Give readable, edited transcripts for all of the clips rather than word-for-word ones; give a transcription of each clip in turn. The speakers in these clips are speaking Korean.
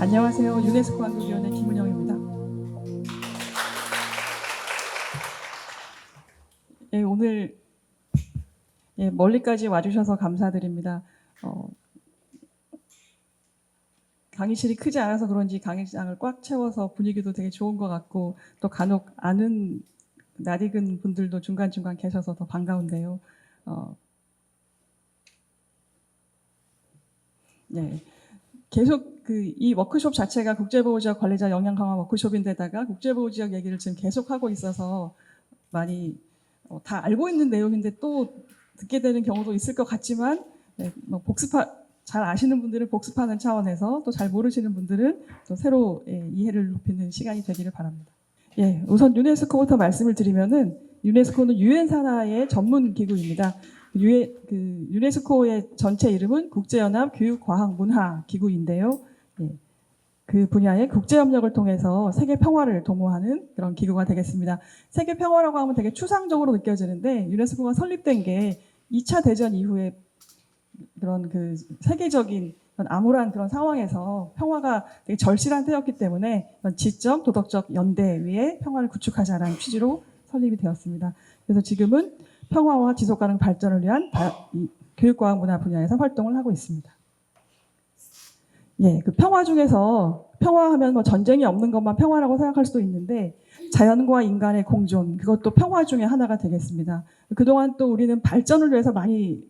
안녕하세요. 유네스코 한국위원회 김은영입니다. 오늘 멀리까지 와주셔서 감사드립니다. 강의실이 크지 않아서 그런지 강의장을 꽉 채워서 분위기도 되게 좋은 것 같고 또 간혹 아는 낯익은 분들도 중간중간 계셔서 더 반가운데요. 계속 이 워크숍 자체가 국제보호지역 관리자 역량 강화 워크숍인데다가 국제보호지역 얘기를 지금 계속 하고 있어서 많이 다 알고 있는 내용인데 또 듣게 되는 경우도 있을 것 같지만 잘 아시는 분들은 복습하는 차원에서 또 잘 모르시는 분들은 또 새로 이해를 높이는 시간이 되기를 바랍니다. 우선 유네스코부터 말씀을 드리면은 유네스코는 유엔 산하의 전문 기구입니다. 유네스코의 전체 이름은 국제연합 교육과학문화기구인데요. 그 분야의 국제협력을 통해서 세계 평화를 도모하는 그런 기구가 되겠습니다. 세계 평화라고 하면 되게 추상적으로 느껴지는데 유네스코가 설립된 게 2차 대전 이후에 그런 세계적인 그런 암울한 그런 상황에서 평화가 되게 절실한 때였기 때문에 지적, 도덕적 연대 위에 평화를 구축하자라는 취지로 설립이 되었습니다. 그래서 지금은 평화와 지속가능 발전을 위한 교육과학 문화 분야에서 활동을 하고 있습니다. 그 평화 중에서 평화하면 전쟁이 없는 것만 평화라고 생각할 수도 있는데 자연과 인간의 공존, 그것도 평화 중에 하나가 되겠습니다. 그동안 또 우리는 발전을 위해서 많이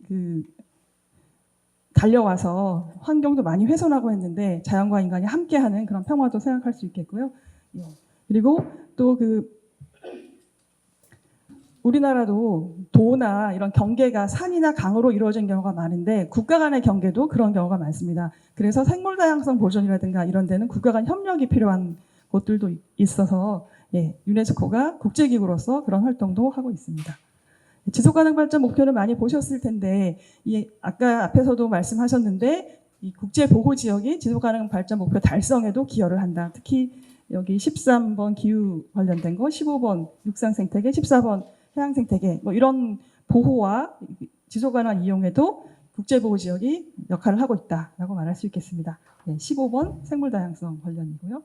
달려와서 환경도 많이 훼손하고 했는데 자연과 인간이 함께하는 그런 평화도 생각할 수 있겠고요. 그리고 또 우리나라도 도나 이런 경계가 산이나 강으로 이루어진 경우가 많은데 국가 간의 경계도 그런 경우가 많습니다. 그래서 생물 다양성 보존이라든가 이런 데는 국가 간 협력이 필요한 곳들도 있어서 유네스코가 국제기구로서 그런 활동도 하고 있습니다. 지속가능 발전 목표는 많이 보셨을 텐데 아까 앞에서도 말씀하셨는데 이 국제보호지역이 지속가능 발전 목표 달성에도 기여를 한다. 특히 여기 13번 기후 관련된 거, 15번 육상생태계, 14번 해양생태계 이런 보호와 지속가능한 이용에도 국제보호지역이 역할을 하고 있다라고 말할 수 있겠습니다. 15번 생물다양성 관련이고요.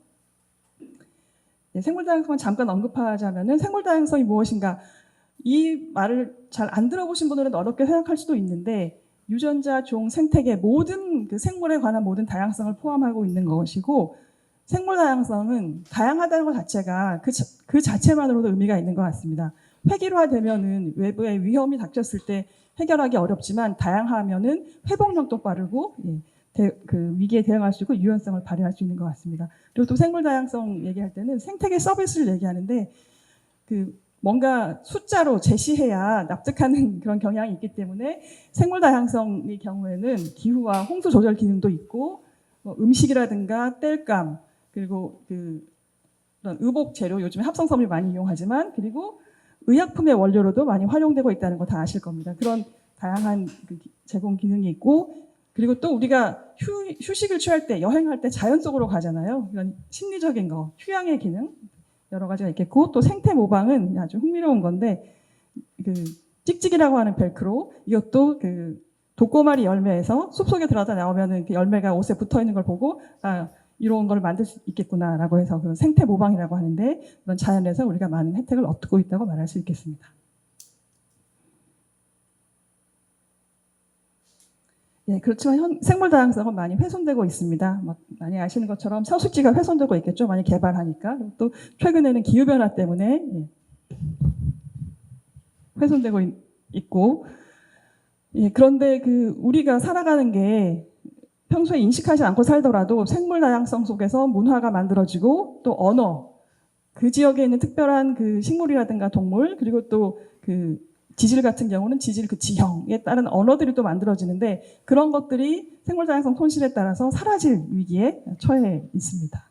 생물다양성은 잠깐 언급하자면은 생물다양성이 무엇인가 이 말을 잘 안 들어보신 분들은 어렵게 생각할 수도 있는데 유전자, 종, 생태계 모든 생물에 관한 모든 다양성을 포함하고 있는 것이고 생물 다양성은 다양하다는 것 자체가 그 자체만으로도 의미가 있는 것 같습니다. 획일화되면은 외부의 위험이 닥쳤을 때 해결하기 어렵지만 다양하면은 회복력도 빠르고 위기에 대응할 수 있고 유연성을 발휘할 수 있는 것 같습니다. 그리고 또 생물 다양성 얘기할 때는 생태계 서비스를 얘기하는데 뭔가 숫자로 제시해야 납득하는 그런 경향이 있기 때문에 생물 다양성의 경우에는 기후와 홍수 조절 기능도 있고 음식이라든가 땔감 그리고 그런 의복 재료 요즘에 합성섬유 많이 이용하지만 그리고 의약품의 원료로도 많이 활용되고 있다는 거 다 아실 겁니다. 그런 다양한 제공 기능이 있고 그리고 또 우리가 휴식을 취할 때 여행할 때 자연 속으로 가잖아요. 이런 심리적인 거 휴양의 기능 여러 가지가 있겠고 또 생태 모방은 아주 흥미로운 건데 찍찍이라고 하는 벨크로 이것도 독고마리 열매에서 숲속에 들어가다 나오면은 열매가 옷에 붙어 있는 걸 보고 이런 걸 만들 수 있겠구나라고 해서 생태 모방이라고 하는데 그런 자연에서 우리가 많은 혜택을 얻고 있다고 말할 수 있겠습니다. 그렇지만 생물 다양성은 많이 훼손되고 있습니다. 많이 아시는 것처럼 서식지가 훼손되고 있겠죠. 많이 개발하니까. 또 최근에는 기후변화 때문에 훼손되고 있고 그런데 우리가 살아가는 게 평소에 인식하지 않고 살더라도 생물 다양성 속에서 문화가 만들어지고 또 언어 그 지역에 있는 특별한 식물이라든가 동물 그리고 또 지질 같은 경우는 지질 지형에 따른 언어들이 또 만들어지는데 그런 것들이 생물 다양성 손실에 따라서 사라질 위기에 처해 있습니다.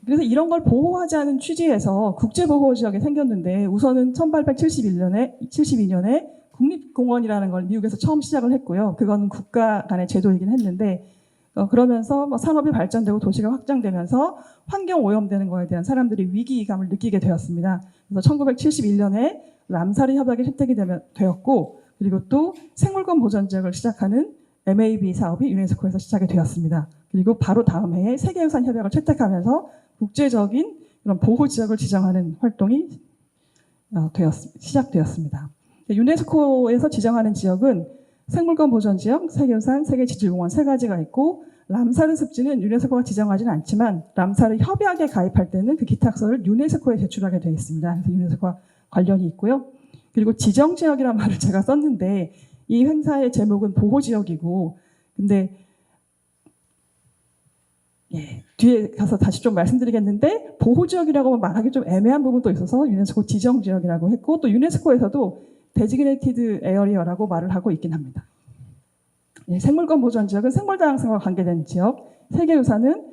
그래서 이런 걸 보호하자는 취지에서 국제보호지역이 생겼는데 우선은 1872년에 국립공원이라는 걸 미국에서 처음 시작을 했고요. 그거는 국가 간의 제도이긴 했는데 그러면서 산업이 발전되고 도시가 확장되면서 환경 오염되는 거에 대한 사람들이 위기감을 느끼게 되었습니다. 그래서 1971년에 람사르 협약이 채택이 되었고 그리고 또 생물권 보전 지역을 시작하는 MAB 사업이 유네스코에서 시작이 되었습니다. 그리고 바로 다음 해에 세계유산 협약을 채택하면서 국제적인 그런 보호 지역을 지정하는 활동이 시작되었습니다. 유네스코에서 지정하는 지역은 생물권 보전 지역, 세계유산, 세계지질공원 세 가지가 있고, 람사르 습지는 유네스코가 지정하지는 않지만 람사르 협약에 가입할 때는 그 기탁서를 유네스코에 제출하게 되어 있습니다. 그래서 유네스코와 관련이 있고요. 그리고 지정지역이라는 말을 제가 썼는데 이 행사의 제목은 보호지역이고, 근데 뒤에 가서 다시 좀 말씀드리겠는데, 보호지역이라고 말하기 좀 애매한 부분도 있어서 유네스코 지정지역이라고 했고, 또 유네스코에서도 데지그네이티드 에어리어라고 말을 하고 있긴 합니다. 생물권 보전 지역은 생물 다양성과 관계된 지역, 세계유산은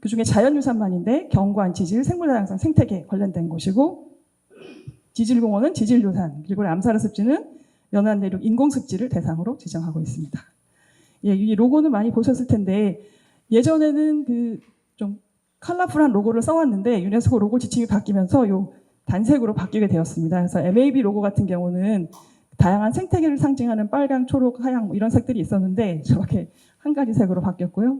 그중에 자연유산만인데 경관, 지질, 생물 다양성, 생태계 관련된 곳이고, 지질공원은 지질유산, 그리고 람사르 습지는 연안 내륙 인공습지를 대상으로 지정하고 있습니다. 이 로고는 많이 보셨을 텐데, 예전에는 그 좀 컬러풀한 로고를 써왔는데 유네스코 로고 지침이 바뀌면서 요 단색으로 바뀌게 되었습니다. 그래서 MAB 로고 같은 경우는 다양한 생태계를 상징하는 빨강, 초록, 하양 이런 색들이 있었는데 저렇게 한 가지 색으로 바뀌었고요.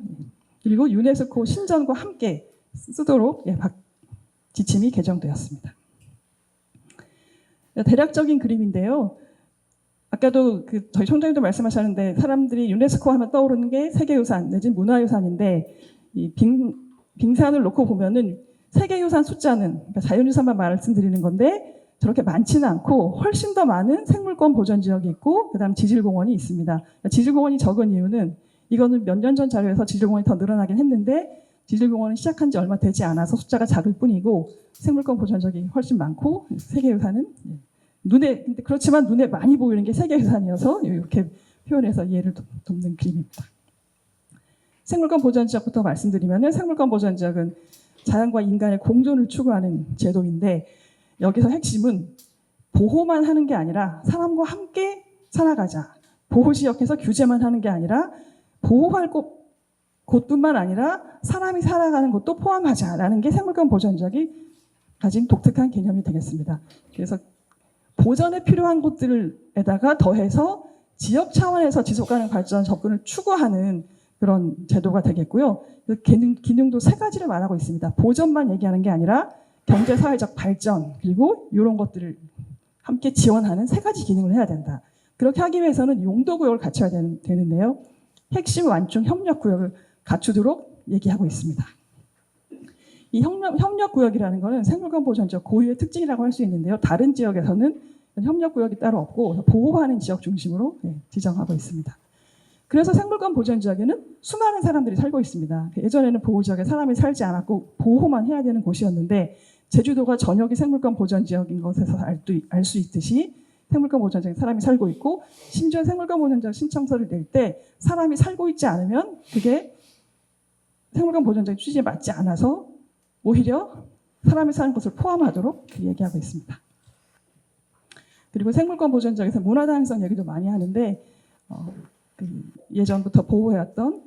그리고 유네스코 신전과 함께 쓰도록 지침이 개정되었습니다. 대략적인 그림인데요. 아까도 저희 총장님도 말씀하셨는데 사람들이 유네스코 하면 떠오르는 게 세계유산 내지는 문화유산인데, 이 빙산을 놓고 보면은 세계유산 숫자는, 그러니까 자연유산만 말씀드리는 건데 저렇게 많지는 않고 훨씬 더 많은 생물권 보전 지역이 있고, 그다음 지질공원이 있습니다. 지질공원이 적은 이유는, 이거는 몇 년 전 자료에서 지질공원이 더 늘어나긴 했는데 지질공원은 시작한 지 얼마 되지 않아서 숫자가 작을 뿐이고, 생물권 보전 지역이 훨씬 많고, 세계유산은 근데 그렇지만 눈에 많이 보이는 게 세계유산이어서 이렇게 표현해서 이해를 돕는 그림입니다. 생물권 보전 지역부터 말씀드리면, 생물권 보전 지역은 자연과 인간의 공존을 추구하는 제도인데, 여기서 핵심은 보호만 하는 게 아니라 사람과 함께 살아가자. 보호지역에서 규제만 하는 게 아니라 보호할 곳뿐만 아니라 사람이 살아가는 곳도 포함하자라는 게 생물권 보전 지역이 가진 독특한 개념이 되겠습니다. 그래서 보전에 필요한 곳들에다가 더해서 지역 차원에서 지속가능 발전 접근을 추구하는 그런 제도가 되겠고요. 기능도 세 가지를 말하고 있습니다. 보전만 얘기하는 게 아니라 경제사회적 발전, 그리고 이런 것들을 함께 지원하는 세 가지 기능을 해야 된다. 그렇게 하기 위해서는 용도구역을 갖춰야 되는데요. 핵심 완충 협력구역을 갖추도록 얘기하고 있습니다. 이 협력구역이라는 것은 생물권 보전지역 고유의 특징이라고 할 수 있는데요. 다른 지역에서는 협력구역이 따로 없고 보호하는 지역 중심으로 지정하고 있습니다. 그래서 생물권 보전지역에는 수많은 사람들이 살고 있습니다. 예전에는 보호지역에 사람이 살지 않았고 보호만 해야 되는 곳이었는데, 제주도가 전역이 생물권 보전지역인 것에서 알 수 있듯이 생물권 보전지역에 사람이 살고 있고, 심지어 생물권 보전지역 신청서를 낼 때 사람이 살고 있지 않으면 그게 생물권 보전지역 취지에 맞지 않아서 오히려 사람이 사는 곳을 포함하도록 얘기하고 있습니다. 그리고 생물권 보전 지역에서 문화 다양성 얘기도 많이 하는데, 예전부터 보호해왔던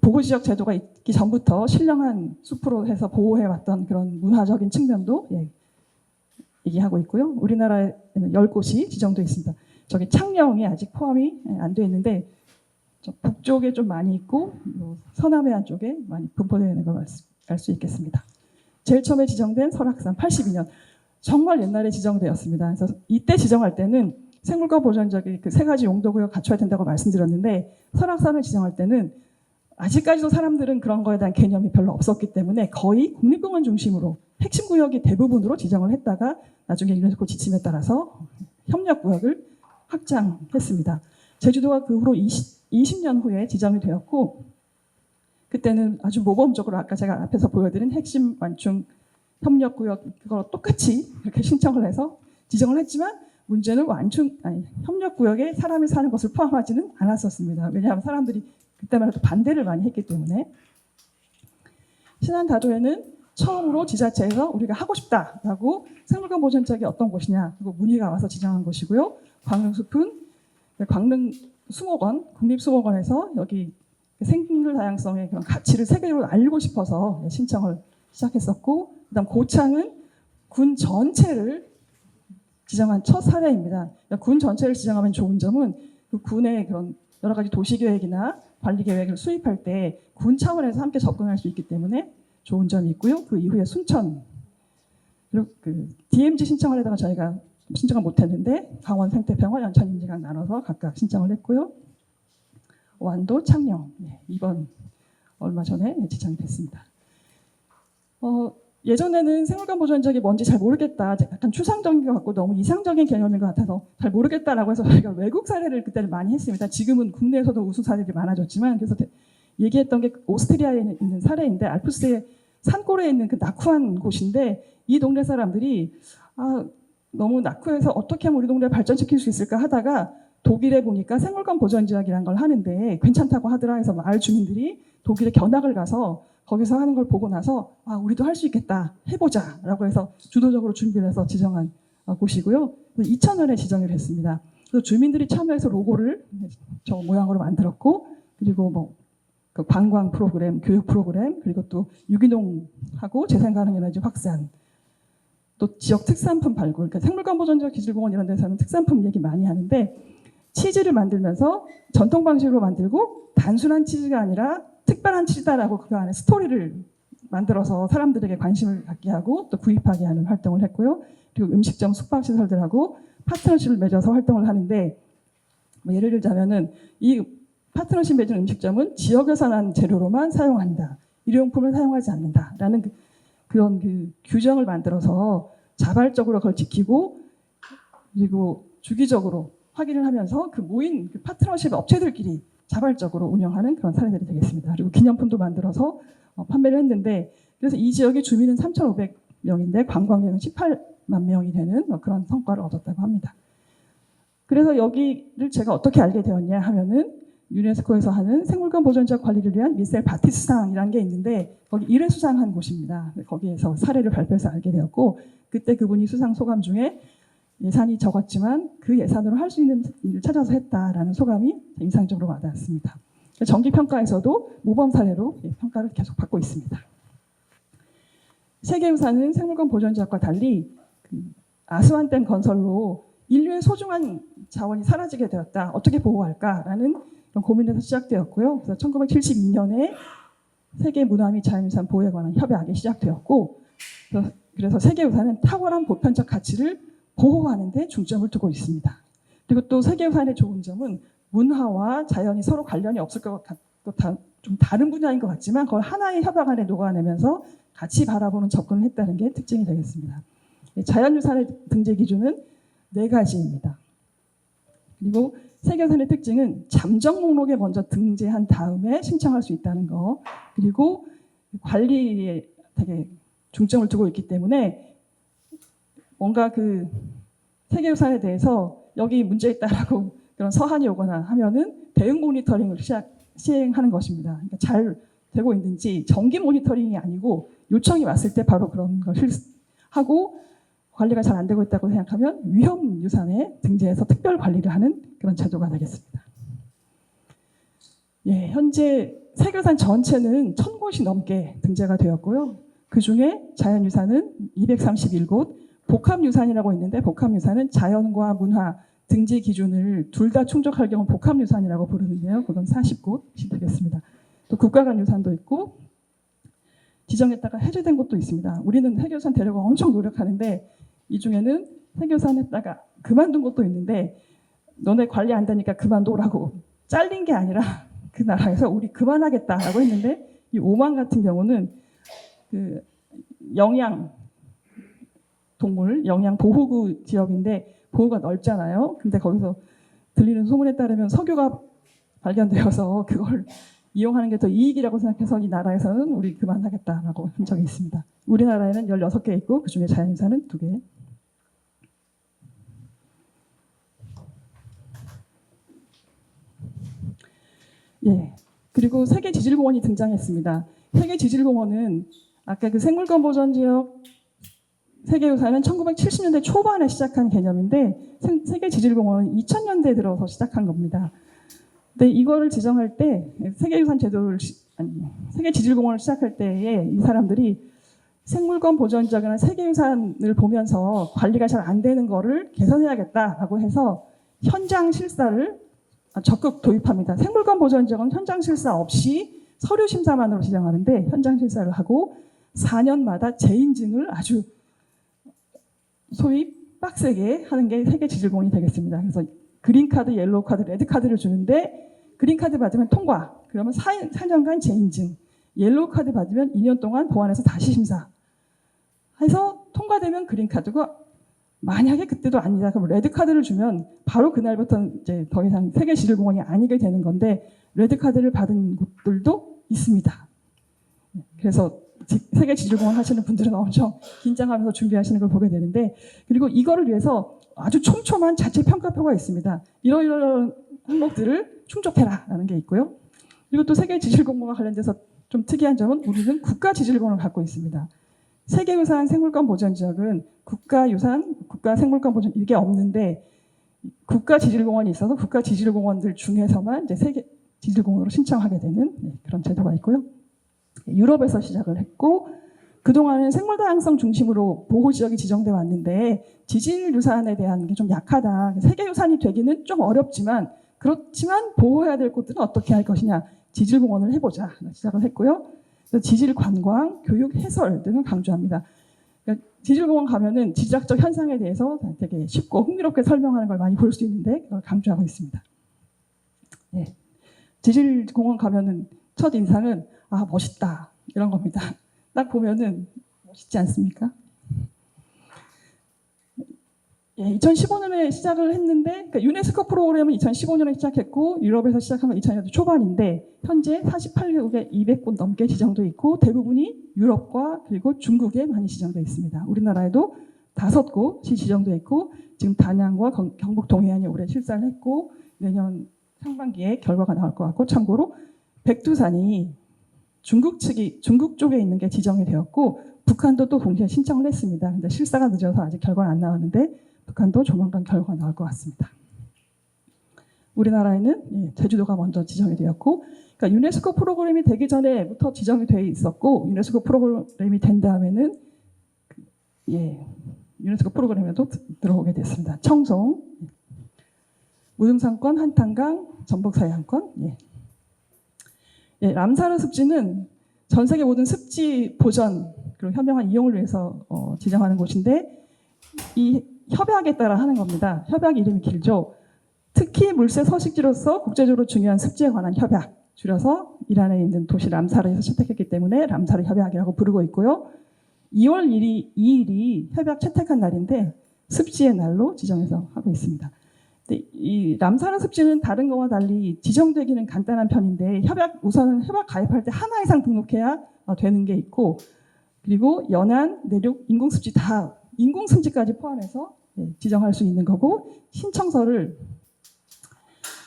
보호지역 제도가 있기 전부터 신령한 숲으로 해서 보호해왔던 그런 문화적인 측면도 얘기하고 있고요. 우리나라에는 10곳이 지정되어 있습니다. 저기 창녕이 아직 포함이 안 되어 있는데 북쪽에 좀 많이 있고 서남해안 쪽에 많이 분포되어 있는 걸 알 수 있겠습니다. 제일 처음에 지정된 설악산 82년, 정말 옛날에 지정되었습니다. 그래서 이때 지정할 때는 생물권 보전지역이 그 세 가지 용도구역 갖춰야 된다고 말씀드렸는데, 설악산을 지정할 때는 아직까지도 사람들은 그런 거에 대한 개념이 별로 없었기 때문에 거의 국립공원 중심으로 핵심 구역이 대부분으로 지정을 했다가 나중에 유네스코 지침에 따라서 협력구역을 확장했습니다. 제주도가 그 후로 20년 후에 지정이 되었고, 그때는 아주 모범적으로 아까 제가 앞에서 보여드린 핵심 완충 협력구역 그거 똑같이 이렇게 신청을 해서 지정을 했지만, 문제는 협력구역에 사람이 사는 것을 포함하지는 않았었습니다. 왜냐하면 사람들이 그때만 해도 반대를 많이 했기 때문에. 신안다도에는 처음으로 지자체에서 우리가 하고 싶다라고 생물권 보전지역이 어떤 곳이냐, 그리고 문의가 와서 지정한 것이고요. 광릉숲은 광릉수목원, 국립수목원에서 여기 생물 다양성의 그런 가치를 세계적으로 알리고 싶어서 신청을 시작했었고, 그다음 고창은 군 전체를 지정한 첫 사례입니다. 군 전체를 지정하면 좋은 점은 그 군의 그런 여러 가지 도시계획이나 관리계획을 수립할 때 군 차원에서 함께 접근할 수 있기 때문에 좋은 점이 있고요. 그 이후에 순천, 그리고 그 DMZ 신청을 하다가 저희가 신청을 못했는데 강원 생태평화, 연천 임지강 나눠서 각각 신청을 했고요. 완도, 창녕, 이번 얼마 전에 지정이 됐습니다. 예전에는 생물관 보존지역이 뭔지 잘 모르겠다, 약간 추상적인 것 같고 너무 이상적인 개념인 것 같아서 잘 모르겠다라고 해서 저희가 외국 사례를 그때는 많이 했습니다. 지금은 국내에서도 우수 사례들이 많아졌지만, 그래서 얘기했던 게 오스트리아에 있는 사례인데, 알프스의 산골에 있는 그 낙후한 곳인데, 이 동네 사람들이 너무 낙후해서 어떻게 하면 우리 동네를 발전시킬 수 있을까 하다가 독일에 보니까 생물관 보전지역이라는 걸 하는데 괜찮다고 하더라 해서 마을 주민들이 독일에 견학을 가서 거기서 하는 걸 보고 나서 우리도 할 수 있겠다, 해보자 라고 해서 주도적으로 준비를 해서 지정한 곳이고요. 2000년에 지정을 했습니다. 그래서 주민들이 참여해서 로고를 저 모양으로 만들었고, 그리고 그 관광 프로그램, 교육 프로그램, 그리고 또 유기농하고 재생가능에너지 확산, 또 지역 특산품 발굴, 그러니까 생물관 보존지역 기술공원 이런 데서는 특산품 얘기 많이 하는데, 치즈를 만들면서 전통 방식으로 만들고 단순한 치즈가 아니라 특별한 치즈다라고 그 안에 스토리를 만들어서 사람들에게 관심을 갖게 하고 또 구입하게 하는 활동을 했고요. 그리고 음식점, 숙박시설들하고 파트너십을 맺어서 활동을 하는데, 예를 들자면은 이 파트너십 맺은 음식점은 지역에서 난 재료로만 사용한다, 일회용품을 사용하지 않는다라는 그런 규정을 만들어서 자발적으로 그걸 지키고, 그리고 주기적으로 확인을 하면서 그 모인 파트너십 업체들끼리 자발적으로 운영하는 그런 사례들이 되겠습니다. 그리고 기념품도 만들어서 판매를 했는데, 그래서 이 지역의 주민은 3,500명인데 관광객은 18만 명이 되는 그런 성과를 얻었다고 합니다. 그래서 여기를 제가 어떻게 알게 되었냐 하면은, 유네스코에서 하는 생물관 보존지역 관리를 위한 미셀 바티스상이라는 게 있는데 거기 1회 수상한 곳입니다. 거기에서 사례를 발표해서 알게 되었고, 그때 그분이 수상 소감 중에 예산이 적었지만 그 예산으로 할 수 있는 일을 찾아서 했다라는 소감이 인상적으로 와닿았습니다. 정기평가에서도 모범 사례로 평가를 계속 받고 있습니다. 세계유산은 생물관 보존지역과 달리 아스완댐 건설로 인류의 소중한 자원이 사라지게 되었다, 어떻게 보호할까라는 그런 고민에서 시작되었고요. 그래서 1972년에 세계문화 및 자연유산 보호에 관한 협약이 시작되었고, 그래서 세계유산은 탁월한 보편적 가치를 보호하는 데 중점을 두고 있습니다. 그리고 또 세계유산의 좋은 점은 문화와 자연이 서로 관련이 없을 것 같고 좀 다른 분야인 것 같지만 그걸 하나의 협약 안에 녹아내면서 같이 바라보는 접근을 했다는 게 특징이 되겠습니다. 자연유산의 등재 기준은 4가지입니다. 그리고 세계유산의 특징은 잠정 목록에 먼저 등재한 다음에 신청할 수 있다는 거, 그리고 관리에 되게 중점을 두고 있기 때문에 뭔가 그 세계유산에 대해서 여기 문제 있다라고 그런 서한이 오거나 하면은 대응 모니터링을 시행하는 것입니다. 그러니까 잘 되고 있는지 정기 모니터링이 아니고 요청이 왔을 때 바로 그런 걸 하고, 관리가 잘 안 되고 있다고 생각하면 위험 유산에 등재해서 특별 관리를 하는 그런 제도가 되겠습니다. 현재 세계유산 전체는 1000곳이 넘게 등재가 되었고요. 그 중에 자연유산은 231곳, 복합유산이라고 있는데 복합유산은 자연과 문화 등재 기준을 둘 다 충족할 경우 복합유산이라고 부르는데요. 그건 40곳이 되겠습니다. 또 국가간 유산도 있고 지정했다가 해제된 곳도 있습니다. 우리는 세계유산 되려고 엄청 노력하는데 이 중에는 세계유산했다가 그만둔 곳도 있는데, 너네 관리 안 되니까 그만둬라고 잘린 게 아니라 그 나라에서 우리 그만하겠다라고 했는데, 이 오만 같은 경우는 그 영양 동물 영양 보호구 지역인데 보호가 넓잖아요. 근데 거기서 들리는 소문에 따르면 석유가 발견되어서 그걸 이용하는 게 더 이익이라고 생각해서 이 나라에서는 우리 그만하겠다라고 한 적이 있습니다. 우리나라에는 16개 있고 그중에 자연유산은 2개. 그리고 세계지질공원이 등장했습니다. 세계지질공원은 아까 그 생물권 보전지역 세계유산은 1970년대 초반에 시작한 개념인데 세계지질공원은 2000년대에 들어서 시작한 겁니다. 근데 이거를 지정할 때 세계유산 제도를 세계지질공원을 시작할 때에 이 사람들이 생물권 보전지역이나 세계유산을 보면서 관리가 잘 안 되는 거를 개선해야겠다라고 해서 현장 실사를 적극 도입합니다. 생물권 보전 지역은 현장 실사 없이 서류 심사만으로 지정하는데 현장 실사를 하고 4년마다 재인증을 아주 소위 빡세게 하는 게 세계 지질공원이 되겠습니다. 그래서 그린카드, 옐로우카드, 레드카드를 주는데 그린카드 받으면 통과, 그러면 4년간 재인증, 옐로우카드 받으면 2년 동안 보안해서 다시 심사 해서 통과되면 그린카드가, 만약에 그때도 아니다 그럼 레드카드를 주면 바로 그날부터 이제 더 이상 세계 지질공원이 아니게 되는 건데 레드카드를 받은 곳들도 있습니다. 그래서 세계 지질공원 하시는 분들은 엄청 긴장하면서 준비하시는 걸 보게 되는데, 그리고 이거를 위해서 아주 촘촘한 자체 평가표가 있습니다. 이러이러한 항목들을 충족해라라는 게 있고요. 그리고 또 세계 지질공원과 관련돼서 좀 특이한 점은 우리는 국가 지질공원을 갖고 있습니다. 세계유산 생물권 보전 지역은 국가유산, 국가생물권 보전 이게 없는데 국가 지질공원이 있어서 국가 지질공원들 중에서만 이제 세계 지질공원으로 신청하게 되는 그런 제도가 있고요. 유럽에서 시작을 했고 그동안은 생물다양성 중심으로 보호지역이 지정돼 왔는데 지질유산에 대한 게 좀 약하다. 세계유산이 되기는 좀 어렵지만 그렇지만 보호해야 될 곳들은 어떻게 할 것이냐. 지질공원을 해보자. 시작을 했고요. 지질관광, 교육, 해설 등을 강조합니다. 그러니까 지질공원 가면은 지질학적 현상에 대해서 되게 쉽고 흥미롭게 설명하는 걸 많이 볼 수 있는데 그걸 강조하고 있습니다. 네. 지질공원 가면은 첫 인상은 아 멋있다 이런 겁니다. 딱 보면은 멋있지 않습니까? 예, 2015년에 시작을 했는데 그러니까 유네스코 프로그램은 2015년에 시작했고 유럽에서 시작한 건 2000년대 초반인데 현재 48개국에 200곳 넘게 지정돼 있고 대부분이 유럽과 그리고 중국에 많이 지정돼 있습니다. 우리나라에도 5곳이 지정돼 있고 지금 단양과 경북 동해안이 올해 실사를 했고 내년 상반기에 결과가 나올 것 같고 참고로 백두산이 중국 쪽에 있는 게 지정이 되었고 북한도 또 동시에 신청을 했습니다. 근데 실사가 늦어서 아직 결과는 안 나왔는데 북한도 조만간 결과가 나올 것 같습니다. 우리나라에는 제주도가 먼저 지정이 되었고 그러니까 유네스코 프로그램이 되기 전에부터 지정이 돼 있었고 유네스코 프로그램이 된 다음에는 유네스코 프로그램에도 들어오게 됐습니다. 청송, 무등산권, 한탄강, 전북사해안권. 람사르 습지는 전 세계 모든 습지 보전 그리고 현명한 이용을 위해서 지정하는 곳인데 이 협약에 따라 하는 겁니다. 협약 이름이 길죠. 특히 물새 서식지로서 국제적으로 중요한 습지에 관한 협약, 줄여서 이란에 있는 도시 람사르에서 채택했기 때문에 람사르 협약이라고 부르고 있고요. 2월 2일이 협약 채택한 날인데 습지의 날로 지정해서 하고 있습니다. 이 람사르 습지는 다른 거와 달리 지정되기는 간단한 편인데 우선은 협약 가입할 때 하나 이상 등록해야 되는 게 있고 그리고 연안, 내륙, 인공습지 다 인공습지까지 포함해서 지정할 수 있는 거고 신청서를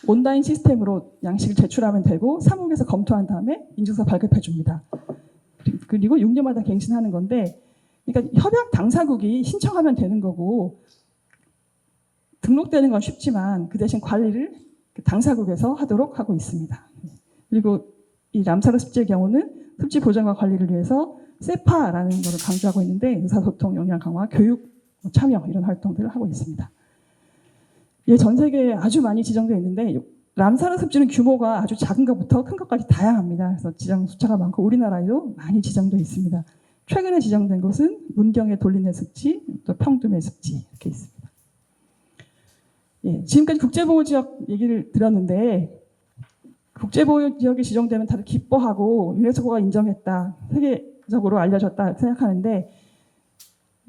온라인 시스템으로 양식을 제출하면 되고 사무국에서 검토한 다음에 인증서 발급해 줍니다. 그리고 6년마다 갱신하는 건데 그러니까 협약 당사국이 신청하면 되는 거고 등록되는 건 쉽지만 그 대신 관리를 당사국에서 하도록 하고 있습니다. 그리고 이 람사르 습지의 경우는 습지 보전과 관리를 위해서 세파라는 것을 강조하고 있는데 의사소통, 역량 강화, 교육, 참여 이런 활동들을 하고 있습니다. 전 세계에 아주 많이 지정되어 있는데 람사르 습지는 규모가 아주 작은 것부터 큰 것까지 다양합니다. 그래서 지정 숫자가 많고 우리나라에도 많이 지정되어 있습니다. 최근에 지정된 곳은 문경의 돌리네 습지, 또 평두매 습지 이렇게 있습니다. 지금까지 국제보호지역 얘기를 드렸는데 국제보호지역이 지정되면 다들 기뻐하고 유네스코가 인정했다, 세계적으로 알려졌다 생각하는데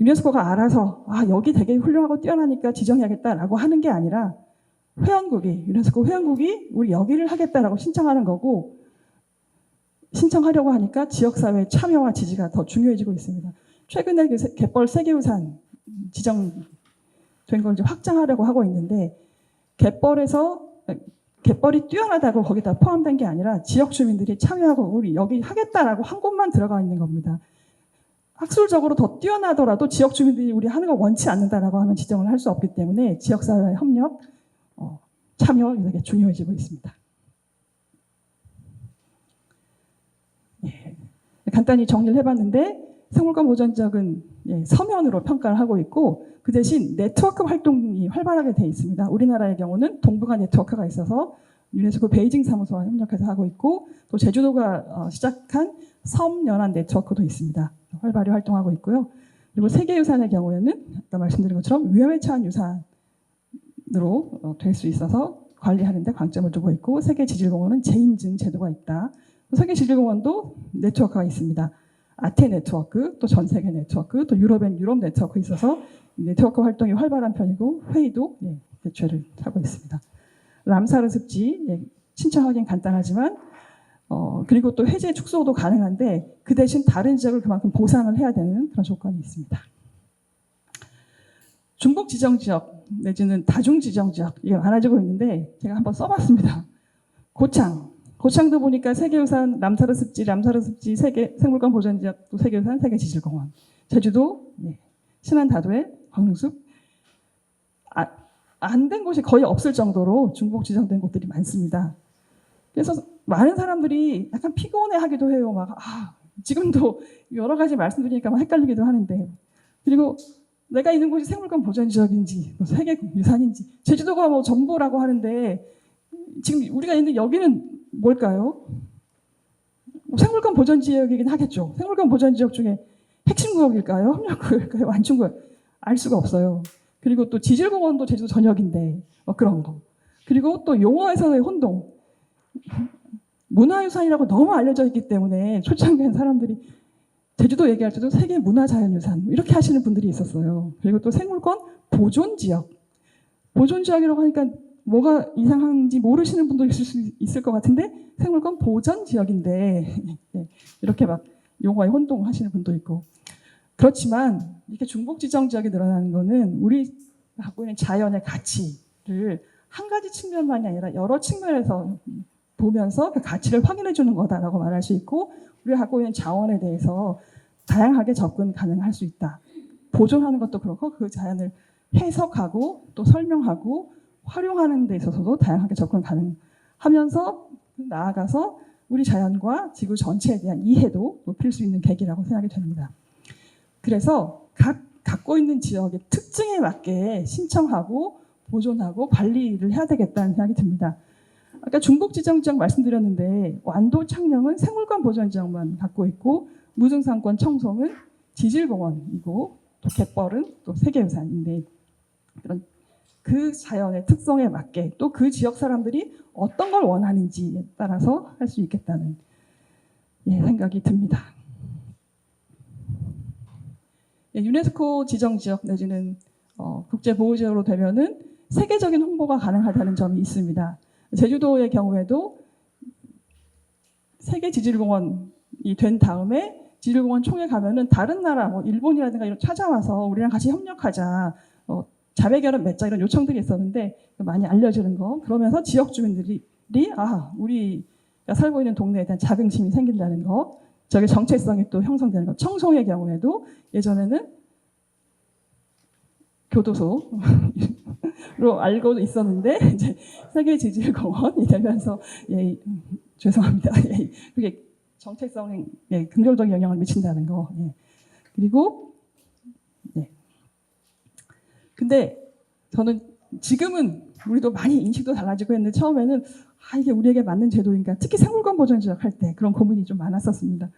유네스코가 알아서 여기 되게 훌륭하고 뛰어나니까 지정해야겠다라고 하는 게 아니라 유네스코 회원국이 우리 여기를 하겠다라고 신청하는 거고 신청하려고 하니까 지역사회의 참여와 지지가 더 중요해지고 있습니다. 최근에 그 갯벌 세계유산 지정된 걸 이제 확장하려고 하고 있는데 갯벌이 뛰어나다고 거기다 포함된 게 아니라 지역 주민들이 참여하고 우리 여기 하겠다라고 한 곳만 들어가 있는 겁니다. 학술적으로 더 뛰어나더라도 지역 주민들이 우리 하는 거 원치 않는다라고 하면 지정을 할 수 없기 때문에 지역사회의 협력, 참여 되게 중요해지고 있습니다. 간단히 정리를 해봤는데 생물권 보전지역은 서면으로 평가를 하고 있고 그 대신 네트워크 활동이 활발하게 돼 있습니다. 우리나라의 경우는 동북아 네트워크가 있어서 유네스코 베이징 사무소와 협력해서 하고 있고 또 제주도가 시작한 섬연안 네트워크도 있습니다. 활발히 활동하고 있고요. 그리고 세계유산의 경우에는 아까 말씀드린 것처럼 위험에 처한 유산으로 될 수 있어서 관리하는 데 강점을 두고 있고 세계지질공원은 재인증 제도가 있다. 세계지질공원도 네트워크가 있습니다. 아태 네트워크, 또 전세계 네트워크, 또 유럽 네트워크 있어서 네트워크 활동이 활발한 편이고 회의도 개최를 하고 있습니다. 람사르 습지 신청하기는 간단하지만 그리고 또 해제 축소도 가능한데 그 대신 다른 지역을 그만큼 보상을 해야 되는 그런 조건이 있습니다. 중복 지정 지역 내지는 다중 지정 지역 이게 많아지고 있는데 제가 한번 써봤습니다. 고창도 보니까 세계유산 람사르 습지 세계 생물권 보전 지역 또 세계유산 세계지질공원. 제주도 신안다도의 광릉숲 안 된 곳이 거의 없을 정도로 중복 지정된 곳들이 많습니다. 그래서 많은 사람들이 약간 피곤해하기도 해요. 지금도 여러 가지 말씀드리니까 헷갈리기도 하는데 그리고 내가 있는 곳이 생물권 보전 지역인지 세계 유산인지 제주도가 전부라고 하는데 지금 우리가 있는 여기는 뭘까요? 생물권 보전 지역이긴 하겠죠. 생물권 보전 지역 중에 핵심 구역일까요? 협력구역일까요? 완충구역? 알 수가 없어요. 그리고 또 지질공원도 제주도 전역인데 그런 거. 그리고 또 용어에서의 혼동. 문화유산이라고 너무 알려져 있기 때문에 초창기엔 사람들이 제주도 얘기할 때도 세계 문화자연유산 이렇게 하시는 분들이 있었어요. 그리고 또 생물권 보존지역. 보존지역이라고 하니까 뭐가 이상한지 모르시는 분도 있을 수 있을 것 같은데 생물권 보전지역인데 이렇게 용어에 혼동하시는 분도 있고 그렇지만 이렇게 중복지정지역이 늘어나는 거는 우리 갖고 있는 자연의 가치를 한 가지 측면만이 아니라 여러 측면에서 보면서 그 가치를 확인해 주는 거다라고 말할 수 있고 우리가 갖고 있는 자원에 대해서 다양하게 접근 가능할 수 있다. 보존하는 것도 그렇고 그 자연을 해석하고 또 설명하고 활용하는 데 있어서도 다양하게 접근 가능하면서 나아가서 우리 자연과 지구 전체에 대한 이해도 높일 수 있는 계기라고 생각이 됩니다. 그래서 갖고 있는 지역의 특징에 맞게 신청하고 보존하고 관리를 해야 되겠다는 생각이 듭니다. 아까 중복지정지역 말씀드렸는데 완도 창녕은 생물권 보전지역만 갖고 있고 무증상권 청송은 지질공원이고 또 갯벌은 또 세계유산인데 그런 그 자연의 특성에 맞게 또 그 지역 사람들이 어떤 걸 원하는지에 따라서 할 수 있겠다는 생각이 듭니다. 유네스코 지정지역 내지는 국제보호지역으로 되면은 세계적인 홍보가 가능하다는 점이 있습니다. 제주도의 경우에도 세계지질공원이 된 다음에 지질공원 총회 가면은 다른 나라, 일본이라든가 이런 찾아와서 우리랑 같이 협력하자, 자매결합 맺자 이런 요청들이 있었는데 많이 알려지는 거. 그러면서 지역 주민들이 우리가 살고 있는 동네에 대한 자긍심이 생긴다는 거. 저게 정체성이 또 형성되는 거. 청송의 경우에도 예전에는 교도소로 알고 있었는데 이제 세계지질공원이 되면서 죄송합니다. 그게 정체성에 긍정적인 영향을 미친다는 거. 그리고 근데 저는 지금은 우리도 많이 인식도 달라지고 했는데 처음에는 이게 우리에게 맞는 제도인가 특히 생물권 보전지역 할 때 그런 고민이 좀 많았었습니다.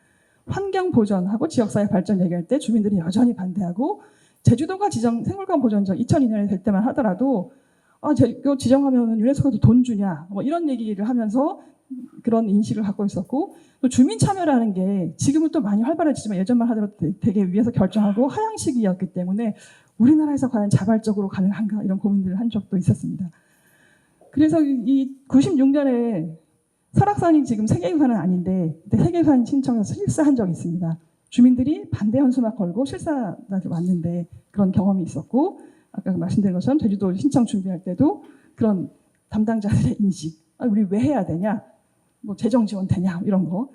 환경 보전하고 지역사회 발전 얘기할 때 주민들이 여전히 반대하고 제주도가 생물권 보전지역 2002년에 될 때만 하더라도 이거 지정하면 유네스코도 돈 주냐 이런 얘기를 하면서 그런 인식을 갖고 있었고 또 주민 참여라는 게 지금은 또 많이 활발해지지만 예전만 하더라도 되게 위에서 결정하고 하향식이었기 때문에 우리나라에서 과연 자발적으로 가능한가 이런 고민들을 한 적도 있었습니다. 그래서 이 96년에 설악산이 지금 세계유산은 아닌데 그때 세계유산 신청해서 실사한 적이 있습니다. 주민들이 반대 현수막 걸고 실사까지 왔는데 그런 경험이 있었고 아까 말씀드린 것처럼 제주도 신청 준비할 때도 그런 담당자들의 인식 우리 왜 해야 되냐 재정 지원 되냐 이런 거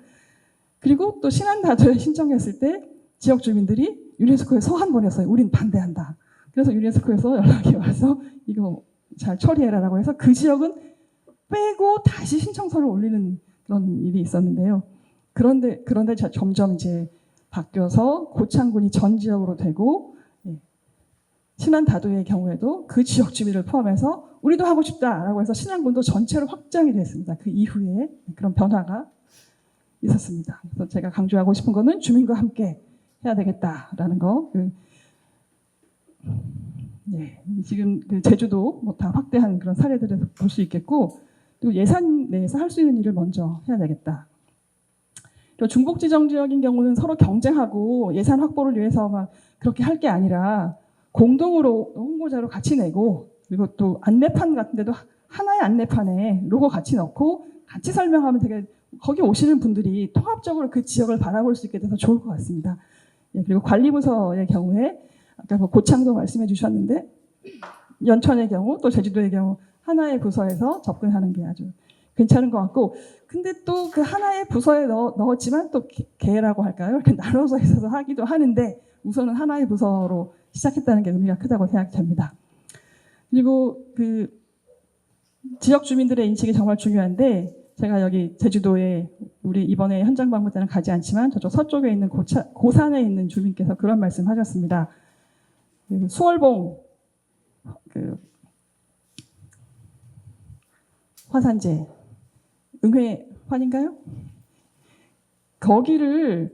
그리고 또 신안다도에 신청했을 때 지역 주민들이 유네스코에 서한 보냈어요. 우린 반대한다. 그래서 유네스코에서 연락이 와서 이거 잘 처리해라라고 해서 그 지역은 빼고 다시 신청서를 올리는 그런 일이 있었는데요. 그런데 점점 이제 바뀌어서 고창군이 전 지역으로 되고 신안다도의 경우에도 그 지역 주민을 포함해서 우리도 하고 싶다라고 해서 신안군도 전체로 확장이 됐습니다. 그 이후에 그런 변화가 있었습니다. 그래서 제가 강조하고 싶은 거는 주민과 함께 해야 되겠다라는 거. 예, 지금 그 제주도 뭐 다 확대한 그런 사례들을 볼 수 있겠고, 또 예산 내에서 할 수 있는 일을 먼저 해야 되겠다. 또 중복지정 지역인 경우는 서로 경쟁하고 예산 확보를 위해서 막 그렇게 할 게 아니라 공동으로 홍보자로 같이 내고, 그리고 또 안내판 같은 데도 하나의 안내판에 로고 같이 넣고 같이 설명하면 되게 거기 오시는 분들이 통합적으로 그 지역을 바라볼 수 있게 돼서 좋을 것 같습니다. 예, 그리고 관리부서의 경우에 아까 뭐 고창도 말씀해 주셨는데 연천의 경우 또 제주도의 경우 하나의 부서에서 접근하는 게 아주 괜찮은 것 같고, 근데 또 그 하나의 부서에 넣었지만 또 개라고 할까요? 이렇게 나눠서 있어서 하기도 하는데 우선은 하나의 부서로 시작했다는 게 의미가 크다고 생각됩니다. 그리고 그 지역 주민들의 인식이 정말 중요한데, 제가 여기 제주도에 우리 이번에 현장 방문 때는 가지 않지만 저쪽 서쪽에 있는 고산에 있는 주민께서 그런 말씀하셨습니다. 그 수월봉 그 화산재 응회환인가요? 거기를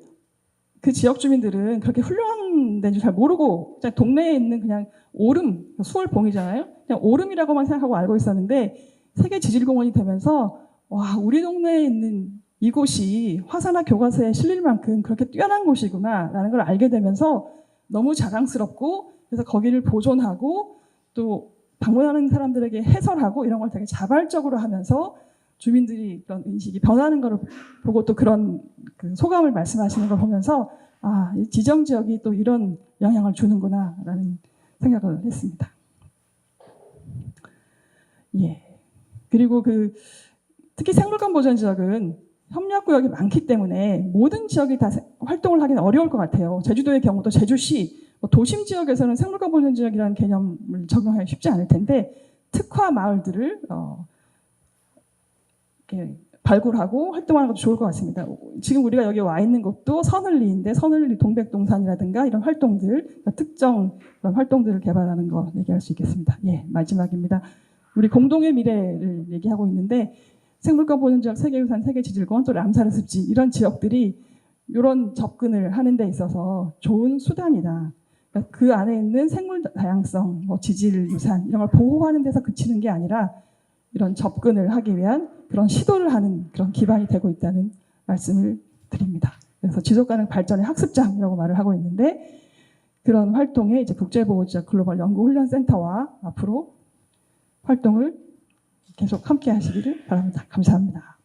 그 지역 주민들은 그렇게 훌륭한 데인 줄 잘 모르고 그냥 동네에 있는 그냥 오름, 수월봉이잖아요. 그냥 오름이라고만 생각하고 알고 있었는데 세계 지질공원이 되면서 와, 우리 동네에 있는 이곳이 화산화 교과서에 실릴 만큼 그렇게 뛰어난 곳이구나라는 걸 알게 되면서 너무 자랑스럽고, 그래서 거기를 보존하고 또 방문하는 사람들에게 해설하고 이런 걸 되게 자발적으로 하면서 주민들이 그런 인식이 변하는 걸 보고 또 그런 그 소감을 말씀하시는 걸 보면서 아, 이 지정 지역이 또 이런 영향을 주는구나라는 생각을 했습니다. 예. 그리고 그 특히 생물권 보전 지역은 협력구역이 많기 때문에 모든 지역이 다 활동을 하기는 어려울 것 같아요. 제주도의 경우도 제주시 도심 지역에서는 생물권 보전 지역이라는 개념을 적용하기 쉽지 않을 텐데 특화 마을들을 이렇게 발굴하고 활동하는 것도 좋을 것 같습니다. 지금 우리가 여기 와 있는 곳도 서늘리인데 서늘리 동백동산이라든가 이런 활동들, 특정 그런 활동들을 개발하는 거 얘기할 수 있겠습니다. 예, 마지막입니다. 우리 공동의 미래를 얘기하고 있는데 생물권 보전 지역, 세계유산, 세계지질공원, 또 람사르 습지 이런 지역들이 이런 접근을 하는 데 있어서 좋은 수단이다. 그러니까 그 안에 있는 생물 다양성, 뭐 지질 유산 이런 걸 보호하는 데서 그치는 게 아니라 이런 접근을 하기 위한 그런 시도를 하는 그런 기반이 되고 있다는 말씀을 드립니다. 그래서 지속가능 발전의 학습장이라고 말을 하고 있는데 그런 활동에 이제 국제보호지역 글로벌 연구훈련센터와 앞으로 활동을 계속 함께 하시기를 바랍니다. 감사합니다.